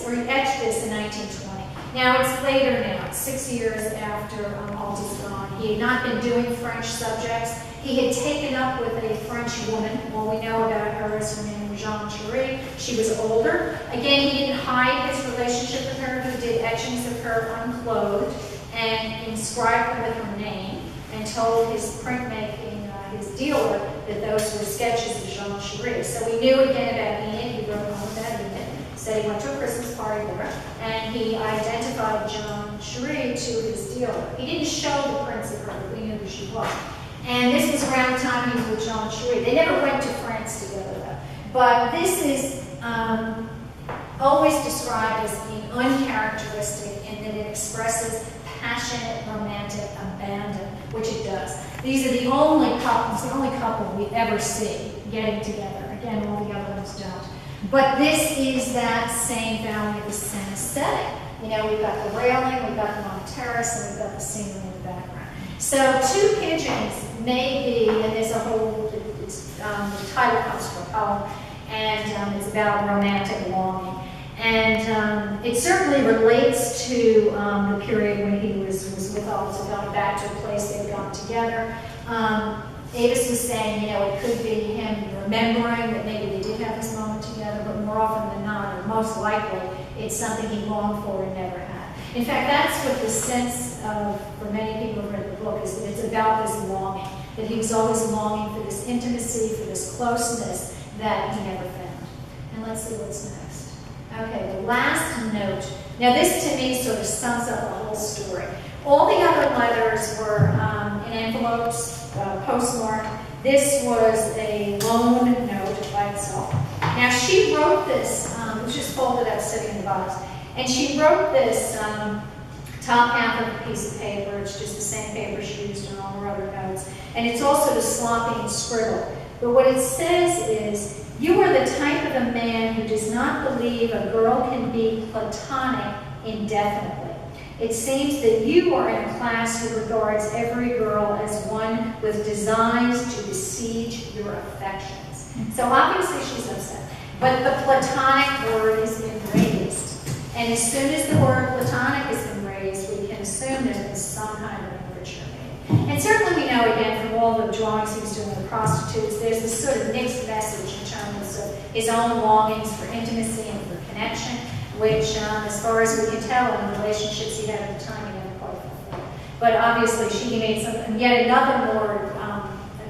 or he etched this in 1920. Now it's later now, 6 years after Alt is gone. He had not been doing French subjects. He had taken up with a French woman. All we know about her is her name was Jean Cherie. She was older. Again, he didn't hide his relationship with her. He did etchings of her unclothed and inscribed them with her name and told his printmaking, his dealer, that those were sketches of Jean Cherie. So we knew again about Enid. He wrote home about Enid. Said he went to a Christmas party with her, and he identified Jean Cherie to his dealer. He didn't show the prints of her, but we knew who she was. And this was around the time he was with Jean Cherie. They never went to France together, though. But this is always described as being uncharacteristic in that it expresses passionate, romantic abandon, which it does. These are the only couples, the only couple we ever see getting together. Again, all the other ones don't. But this is that same Valley of the Seine aesthetic. You know, we've got the railing, we've got them on the terrace, and we've got the scenery in the background. So Two Pigeons may be, and there's a whole, the title comes from a poem, and it's about romantic longing. And it certainly relates to the period when he was with Alt, going back to a place they'd gone together. Avis was saying, you know, it could be him remembering that maybe they did have this moment together, but more often than not, or most likely, it's something he longed for and never had. In fact, that's what the sense of, for many people who read the book, is that it's about this longing, that he was always longing for this intimacy, for this closeness that he never found. And let's see what's next. Okay, the last note. Now this, to me, sort of sums up the whole story. All the other letters were in envelopes, postmarked. This was a lone note by itself. Now she wrote this, it was just folded up, sitting in the box, and she wrote this top half of a piece of paper. It's just the same paper she used in all her other notes, and it's also the sloppy and scribbled. But what it says is, "You are the type of a man who does not believe a girl can be platonic indefinitely. It seems that you are in a class who regards every girl as one with designs to besiege your affections." So obviously she's upset. But the platonic word has been raised. And as soon as the word platonic has been raised, we can assume there's been some kind of overture made. And certainly we know, again, from all the drawings he was doing with prostitutes, there's this sort of mixed message in terms of his own longings for intimacy and for connection, which, as far as we can tell in the relationships he had at the time, he never quite fulfilled. But obviously, she made yet another more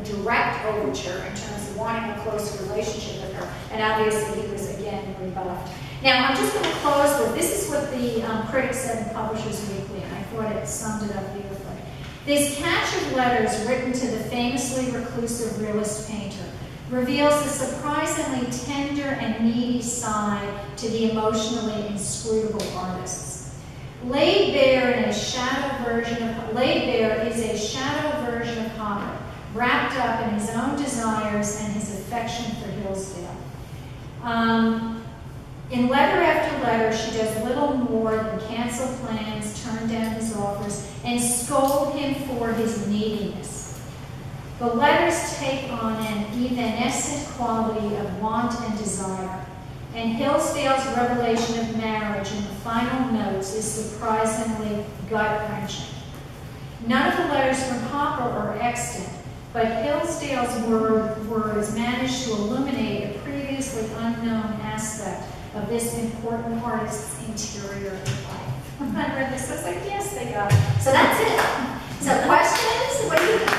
direct overture in terms of wanting a closer relationship with her, and obviously he was again rebuffed. Now, I'm just going to close with, this is what the critics said in Publishers Weekly, and I thought it summed it up beautifully. This catch of letters written to the famously reclusive realist painter reveals a surprisingly tender and needy side to the emotionally inscrutable artists. Laid bare is a shadow version of Homer, wrapped up in his own desires and his affection for Hillsdale. In letter after letter, she does little more than cancel plans, turn down his offers, and scold him for his neediness. The letters take on an evanescent quality of want and desire, and Hillsdale's revelation of marriage in the final notes is surprisingly gut-wrenching. None of the letters from Hopper are extant, but Hillsdale's words manage to illuminate a previously unknown aspect of this important artist's interior life. When I read this, I was like, yes, they got it. So that's it. So questions? What do you think?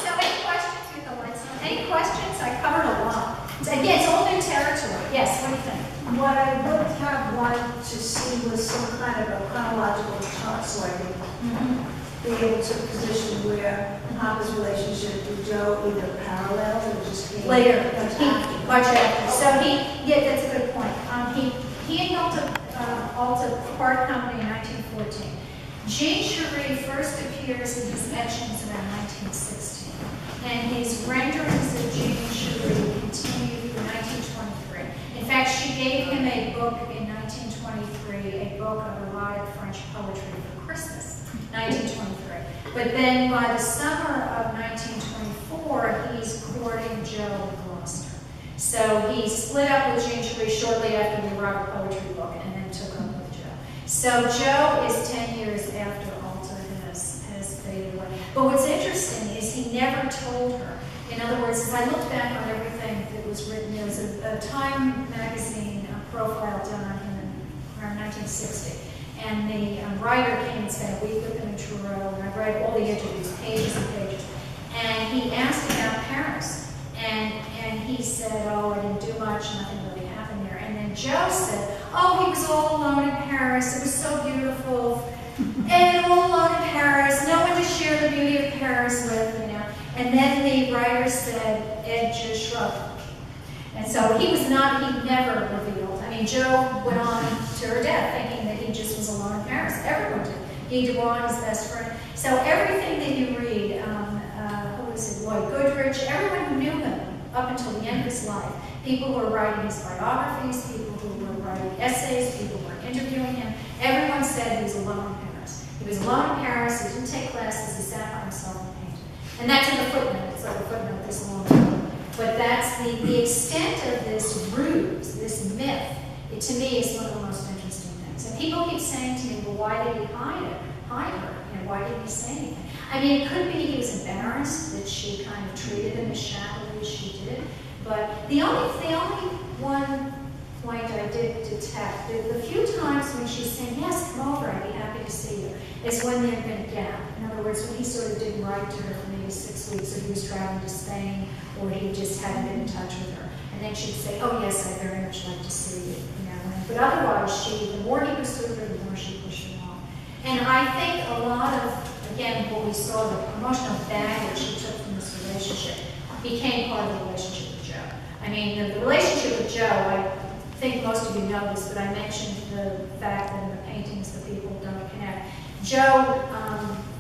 So any questions with the lights on? Any questions? I covered a lot. Again, it's all new territory. Yes, what do you think? What I would have liked to see was some kind of a chronological chart, so I could be able to position where Hopper's relationship with Joe either parallels or just came later, much after. So yeah, that's a good point. He and Alta part company in 1914. Jean Cherie first appears in his etchings around 1916, and his renderings of Jean Cherie continued through 1923. In fact, she gave him a book in 1923, a book of erotic French poetry for Christmas, 1923. But then by the summer of 1924, he's courting Jo Gloucester. So he split up with Jean Cherie shortly after the Robert poetry book and then took up with Jo. So Jo is 10 years after Alta has faded away. But what's interesting is he never told her. In other words, as I looked back on everything that was written, there was a Time magazine profile done on him around 1960. And the writer came and spent a week with him in Truro, and I read all the interviews, pages and pages. And he asked about Paris. And he said, oh, I didn't do much, nothing really happened there. And then Jo said, oh, he was all alone in Paris, it was so beautiful. And all alone in Paris, no one to share the beauty of Paris with, you know. And then the writer said, Ed just shrugged. And so he never revealed. I mean, Jo went on to her death thinking that he just was alone in Paris. Everyone did. Guy Debord, his best friend. So everything that you read, who was it, Lloyd Goodrich, everyone who knew him up until the end of his life, people who were writing his biographies, people who were writing essays, people who were interviewing him, everyone said he was alone in Paris. He was alone in Paris, he didn't take classes, he sat by himself and painted. And that's in the footnote, it's like a footnote this long. But that's the extent of this ruse, this myth, it to me is one of the most interesting things. And people keep saying to me, well, why did he hide her? You know, why didn't he say anything? I mean, it could be he was embarrassed that she kind of treated him as shabbily as she did. But the only one point I did detect, the few times when she's saying, yes, come over, I'd be happy to see you, is when there had been a gap. In other words, when he sort of didn't write to her for maybe 6 weeks, or he was traveling to Spain, or he just hadn't been in touch with her. And then she'd say, oh yes, I'd very much like to see you. You know? But otherwise, the more he pursued her, the more she pushed him off. And I think a lot of, again, what we saw, the emotional baggage she took from this relationship became part of the relationship with Jo. I mean, the relationship with Jo, I think most of you know this, but I mentioned the fact that in the paintings the people don't connect. Jo,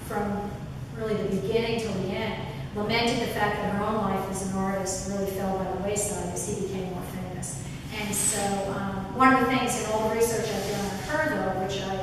from really the beginning till the end, lamented the fact that her own life as an artist really fell by the wayside as he became more famous. And so one of the things in all the research I've done on her, though, which I'm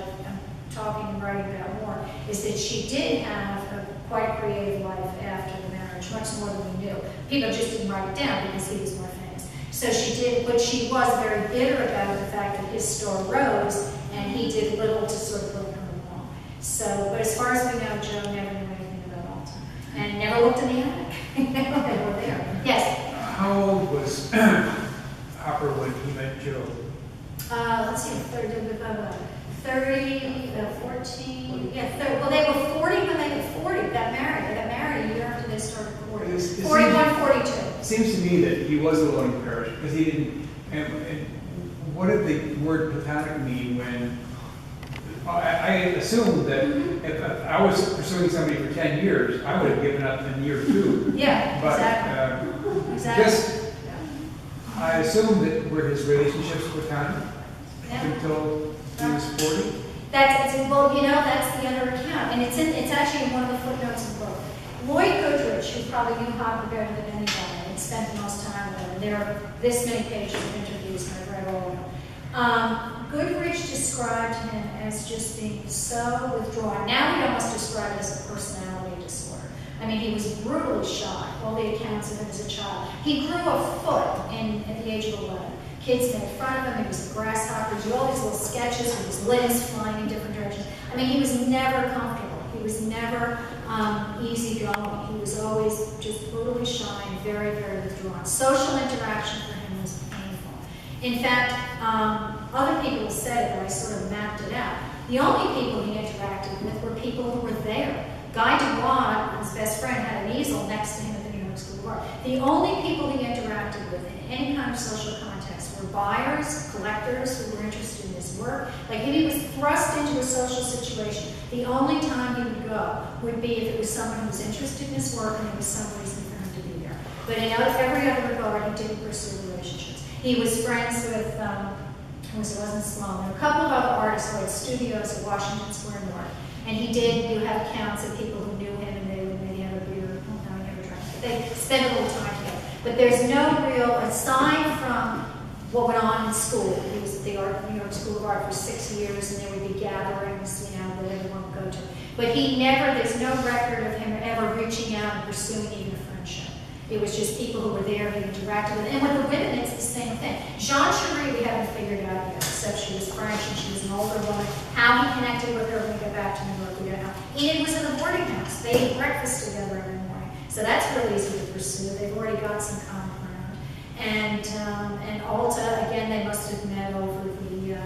talking and writing about more, is that she did have a quite creative life after the marriage, much more than we knew. People just didn't write it down because he was more famous. So she did, but she was very bitter about the fact that his star rose, and he did little to sort of bring her along. So, but as far as we know, Jo never knew anything about Alta, and never looked in the attic. They were there. Yes? How old was Hopper when he met Jo? Let's see, 14, yeah, 30, well, they were 40 when they were 40, got married. They got married a year after they started courting. 41, 42. It seems to me that he was alone in Paris because he didn't. And what did the word platonic mean when? I assumed that if I was pursuing somebody for 10 years, I would have given up in year 2. Yeah, but, exactly. Exactly. I assumed that were his relationships platonic until he was 40. Well, you know, that's the other account, and it's actually in one of the footnotes in the book. Lloyd Goodrich, who probably knew Hopper better than anybody, and spent the most time with him, and there are this many pages of interviews, and I've read all of them. Goodrich described him as just being so withdrawn. Now we almost describe it as a personality disorder. I mean, he was brutally shy, all the accounts of him as a child. He grew a foot at the age of 11. Kids made fun of him, he was a grasshopper, he drew all these little sketches with his limbs flying in different directions. I mean, he was never comfortable. He was never easygoing. He was always just brutally shy and very, very withdrawn. Social interaction for him was painful. In fact, other people have said it, but I sort of mapped it out. The only people he interacted with were people who were there. Guy Debord, his best friend, had an easel next to him at the New York School of Art. The only people he interacted with in any kind of social context were buyers, collectors who were interested in his work. Like if he was thrust into a social situation, the only time he would go would be if it was someone who was interested in his work and there was some reason for him to be there. But in every other regard, he didn't pursue relationships. He was friends with, it wasn't Sloan, there were a couple of other artists who had studios at Washington Square North. And you have accounts of people who knew him and they would maybe have a beer. Well, no, he never drank. But they spent a little time together. But there's no real, aside from what went on in school, he was at the New York School of Art for 6 years, and there would be gatherings, you know, that everyone would go to. But there's no record of him ever reaching out and pursuing even a friendship. It was just people who were there, he interacted with. And with the women, it's the same thing. Jean Cherie, we haven't figured out yet, except she was French and she was an older woman. How he connected with her when he got back to New York, we don't know. Enid was in the boarding house. They ate breakfast together every morning. So that's really easy to pursue. They've already got some common ground. And Alta, again, they must have met over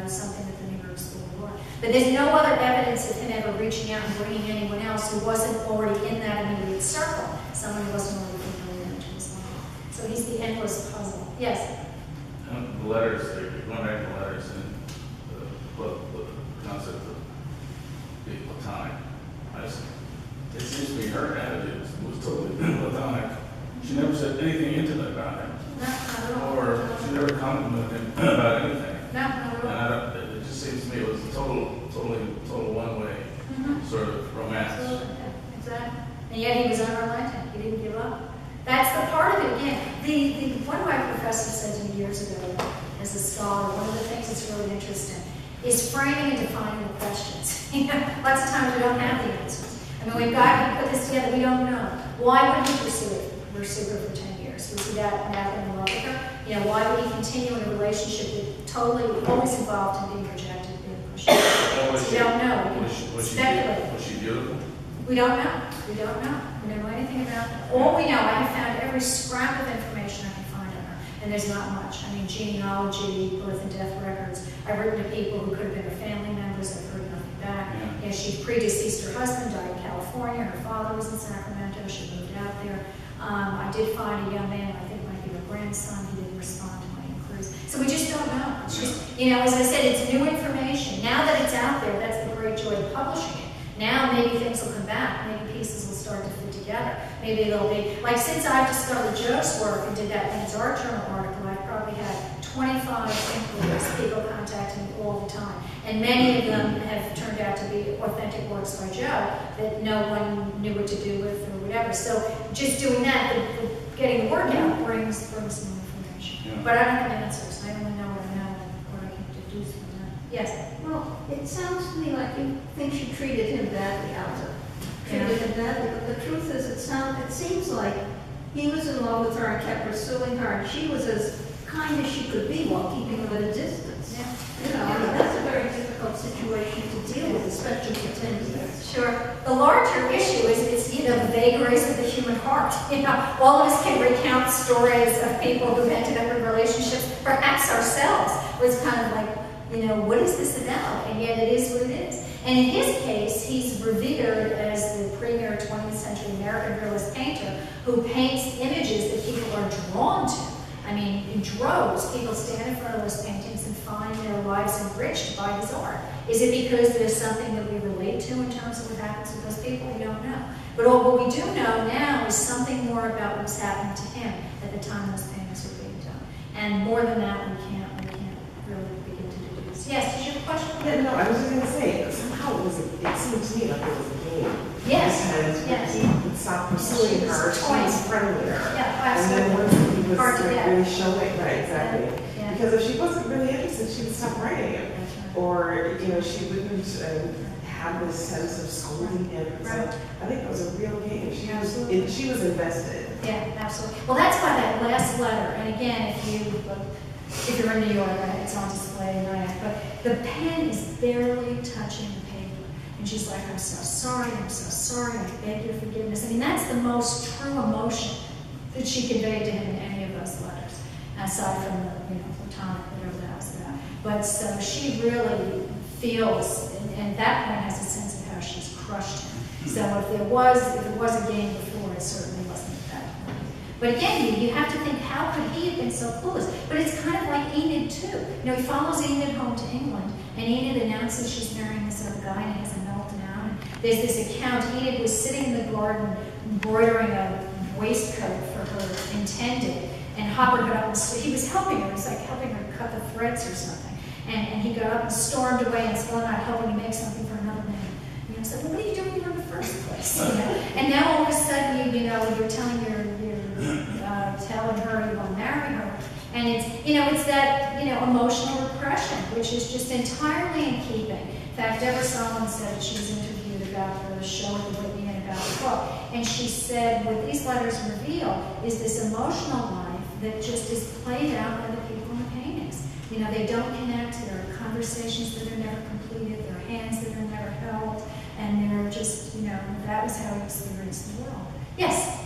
something at the New York School of Art. But there's no other evidence of him ever reaching out and bringing anyone else who wasn't already in that immediate circle. Someone who wasn't already familiar into his life. So he's the endless puzzle. Yes? The letters, going back to the letters and the concept of being platonic. It seems to be her attitude was totally platonic. She never said anything intimate about him. No, not at all. Or she never complimented him about anything. No, not at all. And it just seems to me it was a total one-way sort of romance. Absolutely, yeah, exactly. And yet he was unrelenting. He didn't give up. That's the part of it again. One of my professors said to me years ago, as a scholar, one of the things that's really interesting is framing and defining the questions. You know, lots of times we don't have the answers. I mean, we've got to put this together. We don't know. Why would he pursue her for 10 years? Was he that madly in love with her? You know, why would he continue in a relationship that totally always involved in being projected, being pushed? We don't know. Was she beautiful? We don't know. We don't know. We don't know anything about her. All we know, I have found every scrap of information I can find on her, and there's not much. I mean, genealogy, birth and death records. I've written to people who could have been her family members. I've heard nothing back. Yeah. You know, she predeceased her husband, died in California. Her father was in Sacramento. She moved out there. I did find a young man, I think might be her grandson. He didn't respond to my inquiries. So we just don't know. It's just, you know, as I said, it's new information. Now that it's out there, that's the great joy of publishing it. Now maybe things will come back. Maybe pieces will start to fit together. Maybe they'll be, like since I've discovered Joe's work and did that Men's Art Journal article, I've probably had 25 inquiries, people contacting me all the time. And many of them have turned out to be authentic works by Joe that no one knew what to do with or whatever. So just doing that, getting the word out brings more information. Yeah. But I don't have answers. I only know what I know and what I can deduce from that. Yes? Well, it sounds to me like you think she treated him badly, Alta. Treated him badly, but the truth is it seems like he was in love with her and kept pursuing her, and she was as kind as she could be while keeping him at a distance. Yeah. You know, I mean, that's a very difficult situation to deal with, especially for 10 years. Sure. The larger issue is it's, you know, the vagaries of the human heart. You know, all of us can recount stories of people who've ended up in relationships, perhaps ourselves, was kind of like, you know, what is this about? And yet it is what it is. And in his case, he's revered as the premier 20th century American realist painter who paints images that people are drawn to. I mean, in droves, people stand in front of those paintings and find their lives enriched by his art. Is it because there's something that we relate to in terms of what happens with those people? We don't know. But all what we do know now is something more about what's happening to him at the time those paintings were being done. And more than that, we can't really begin to deduce. Yes, did you have a question? Yeah, no, I was just going to say, somehow it seemed to me like it was a game. Yes, Because yes. he would stop pursuing her, she was friendlier. Yeah, And then absolutely. once he was Hard to like, get. really showing, right, exactly. Yeah. Because if she wasn't really interested, she would stop writing him. That's right. Or, you know, she wouldn't have this sense of scolding him. So Right. I think it was a real game. Absolutely. She was invested. Yeah, absolutely. Well, that's why that last letter, and again, if you're in New York, it's on display tonight, but the pen is barely touching the paper. And she's like, I'm so sorry, I beg your forgiveness. I mean, that's the most true emotion that she conveyed to him in any of those letters, aside from the, you know, platonic, whatever that was about. But so she really feels, and that point has a sense of how she's crushed him. So if it was a game before, it certainly wasn't at that point. But again, you have to think, how could he have been so clueless? But it's kind of like Enid too. You know, he follows Enid home to England, and Enid announces she's marrying this other guy, and he has a meltdown. And there's this account, Enid was sitting in the garden embroidering a waistcoat for her intended, and Hopper got up and he was helping her. It was like helping her cut the threads or something. And he got up and stormed away and said, well, I'm not helping to make something for another man. You know, so well, what are you doing here in the first place? You know? And now all of a sudden, you know, you're telling telling her you want to marry her. And it's, you know, it's that, you know, emotional repression. which is just entirely in keeping. In fact, Deborah Solomon said she was interviewed about the show at the Whitney and about the book, and she said what these letters reveal is this emotional life that just is played out by the people in the paintings. You know, they don't connect, there are conversations that are never completed, there are hands that are never held, and they're just, you know, that was how he experienced the world. Yes?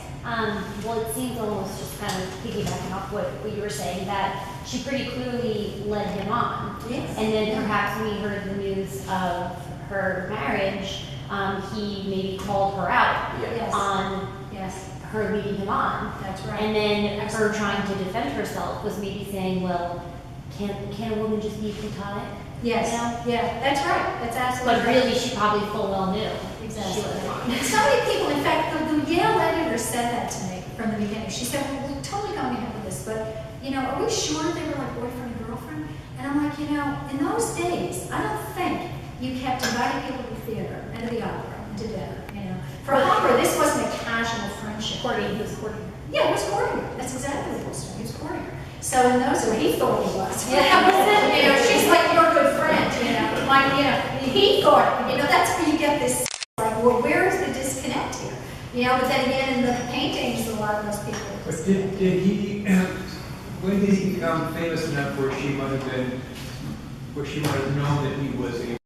Well, it seems almost just kind of piggybacking off what you were saying, that she pretty clearly led him on. Yes. And then perhaps when he heard the news of her marriage, he maybe called her out Yes. on Yes, her leading him on. that's right. And then her trying to defend herself was maybe saying, well, can a woman just be platonic? Yes, yeah, that's right, that's absolutely But right. really, she probably full well knew. Exactly. She was wrong. So many people, in fact, the Yale editor said that to me from the beginning. She said, well, we're totally going ahead with this, but, you know, are we sure they were like boyfriend and girlfriend? And I'm like, you know, in those days, I don't think you kept inviting people to the theater and to the opera and to dinner, you know. For Hopper, this wasn't a casual friendship. He was courting her. Yeah, he was courting her. That's exactly what he was doing. He was courting her. So in those days, he thought he was. That was it. You know, she's like your good friend, you know. Like, you know, he thought, you know, that's where you get this, like, well, where is the disconnect here? You know, but then again, in the paintings, a lot of those people. But did he, when did he become famous enough where she might have known that he was a